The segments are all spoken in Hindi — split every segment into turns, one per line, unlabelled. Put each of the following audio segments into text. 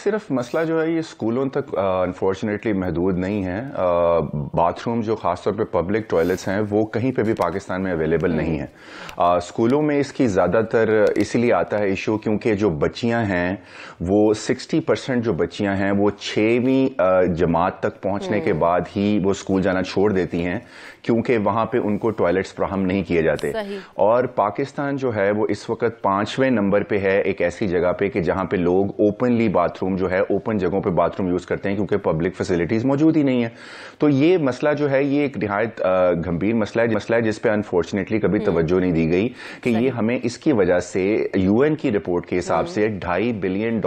सिर्फ मसला जो है ये स्कूलों तक अनफॉर्चुनेटली महदूद नहीं है। बाथरूम जो ख़ासतौर पे पब्लिक टॉयलेट्स हैं वो कहीं पे भी पाकिस्तान में अवेलेबल नहीं है। स्कूलों में इसकी ज़्यादातर इसीलिए आता है इशू क्योंकि जो बच्चियां हैं वो 60% जो बच्चियां हैं वो 6वीं जमात तक पहुंचने के बाद ही वो स्कूल जाना छोड़ देती हैं क्योंकि वहां पे उनको टॉयलेट्स फ्राहम नहीं किए जाते। और पाकिस्तान जो है वो इस वक्त 5वें नंबर पे है एक ऐसी जगह पे कि जहां पे लोग ओपनली बाथरूम जो है ओपन जगहों पे बाथरूम यूज करते हैं क्योंकि पब्लिक फैसिलिटीज मौजूद ही नहीं है। तो ये मसला जो है ये एक निहायत गंभीर मसला है जिस पे अनफॉर्चुनेटली कभी तवज्जो नहीं दी गई कि ये हमें इसकी वजह से यूएन की रिपोर्ट के हिसाब से $2.5 बिलियन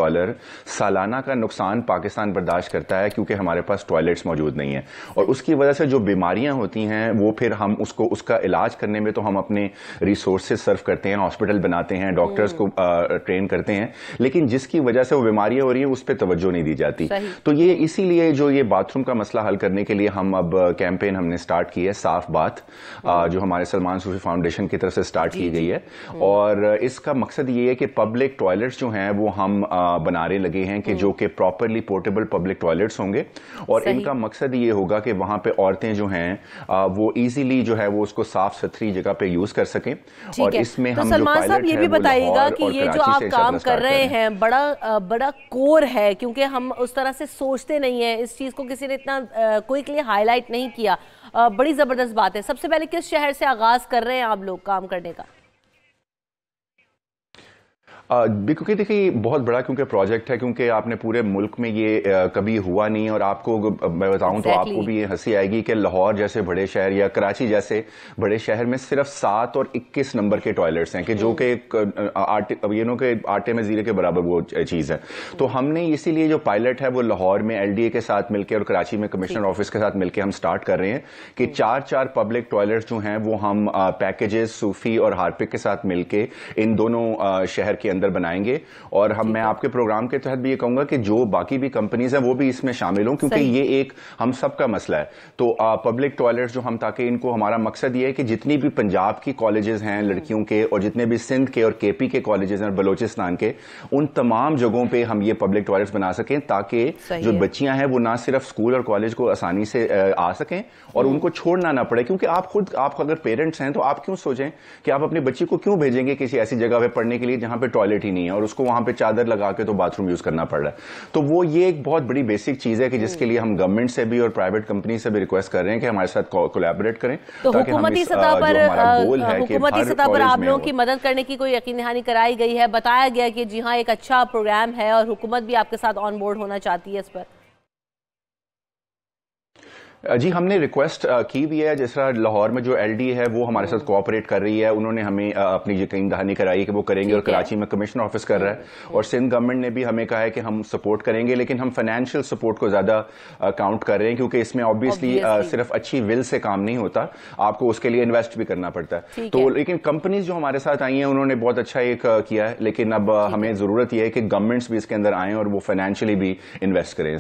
सालाना का नुकसान पाकिस्तान बर्दाश्त करता है क्योंकि हमारे पास टॉयलेट्स मौजूद नहीं है। और उसकी वजह से जो बीमारियां होती हैं वो फिर हम उसका इलाज करने में तो हम अपने रिसोर्सेज सर्व करते हैं, हॉस्पिटल बनाते हैं, डॉक्टर्स को ट्रेन करते हैं, लेकिन जिसकी वजह से वो बीमारियां हो रही है उस पर तवज्जो नहीं दी जाती। तो ये इसीलिए जो ये बाथरूम का मसला हल करने के लिए हम अब कैंपेन हमने स्टार्ट की है, साफ बात, जो हमारे सलमान सूफी फाउंडेशन की तरफ से स्टार्ट की गई है। और इसका मकसद ये है कि पब्लिक टॉयलेट्स जो हैं वो हम बनाने लगे हैं कि जो कि प्रॉपरली पोर्टेबल पब्लिक टॉयलेट्स होंगे और इनका मकसद ये होगा कि वहां पे औरतें जो हैं वो इजीली जो है वो उसको साफ सुथरी जगह पे यूज कर सकें। और इसमें
तो
हम
सलमान साहब ये भी बताइएगा कि ये जो आप काम कर रहे हैं बड़ा कोर है, क्योंकि हम उस तरह से सोचते नहीं है, इस चीज को किसी ने इतना क्विकली हाईलाइट नहीं किया। बड़ी जबरदस्त बात है। सबसे पहले किस शहर से आगाज कर रहे हैं आप लोग काम करने का?
क्योंकि देखिए बहुत बड़ा क्योंकि प्रोजेक्ट है, क्योंकि आपने पूरे मुल्क में ये कभी हुआ नहीं। और आपको मैं बताऊं तो आपको भी ये हंसी आएगी कि लाहौर जैसे बड़े शहर या कराची जैसे बड़े शहर में सिर्फ 7 और 21 नंबर के टॉयलेट्स हैं कि जो कि आटे में जीरे के बराबर वो चीज है। तो हमने इसीलिए जो पायलट है वो लाहौर में एलडीए के साथ मिलकर और कराची में कमिश्नर ऑफिस के साथ मिलकर हम स्टार्ट कर रहे हैं कि 4 पब्लिक टॉयलेट्स जो हैं वो हम पैकेजेस सूफी और हार्पिक के साथ मिलकर इन दोनों शहर के अंदर बनाएंगे। और मैं आपके प्रोग्राम के तहत भी ये कहूंगा कि जो बाकी भी कंपनीज हैं वो भी इसमें शामिल हों, क्योंकि ये एक हम सबका मसला है। तो पब्लिक टॉयलेट्स जो हम, ताकि इनको, हमारा मकसद ये है कि जितनी भी पंजाब की कॉलेजेस हैं लड़कियों के और जितने भी सिंध के और केपी के कॉलेजेस हैं और बलोचिस्तान के, उन तमाम जगहों पे हम ये पब्लिक टॉयलेट्स बना सकें ताकि जो बच्चियां हैं वो ना सिर्फ स्कूल और कॉलेज को आसानी से आ सकें और उनको छोड़ना ना पड़े। क्योंकि आप अगर पेरेंट्स हैं तो आप क्यों सोचें कि आप अपनी बच्ची को क्यों भेजेंगे किसी ऐसी जगह पे पढ़ने के लिए जहां पे टॉयलेट ही नहीं है और उसको वहां पे चादर लगा के तो बाथरूम यूज करना पड़ रहा है। तो वो ये एक बहुत बड़ी बेसिक चीज है कि जिसके लिए हम गवर्नमेंट से भी और प्राइवेट कंपनी से भी रिक्वेस्ट कर रहे हैं कि हमारे साथ कोलैबोरेट करें।
तो हुकूमती सतह पर आप लोगों की मदद करने की कोई यकीन दहानी कराई गई है? बताया गया कि जी हाँ एक अच्छा प्रोग्राम है और हुकूमत भी आपके साथ ऑन बोर्ड होना चाहती है इस पर?
जी हमने रिक्वेस्ट की भी है। जिस तरह लाहौर में जो एलडी है वो हमारे साथ कोऑपरेट कर रही है, उन्होंने हमें अपनी यकीन दहानी कराई कि वो करेंगे और कराची में कमिश्नर ऑफिस कर रहा है और सिंध गवर्नमेंट ने भी हमें कहा है कि हम सपोर्ट करेंगे, लेकिन हम फाइनेंशियल सपोर्ट को ज्यादा काउंट कर रहे हैं क्योंकि इसमें ऑब्वियसली सिर्फ अच्छी विल से काम नहीं होता, आपको उसके लिए इन्वेस्ट भी करना पड़ता है। तो लेकिन कंपनीज जो हमारे साथ आई हैं उन्होंने बहुत अच्छा एक किया है, लेकिन अब हमें जरूरत यह है कि गवर्नमेंट्स भी इसके अंदर आए और वो फाइनेंशियली भी इन्वेस्ट करें।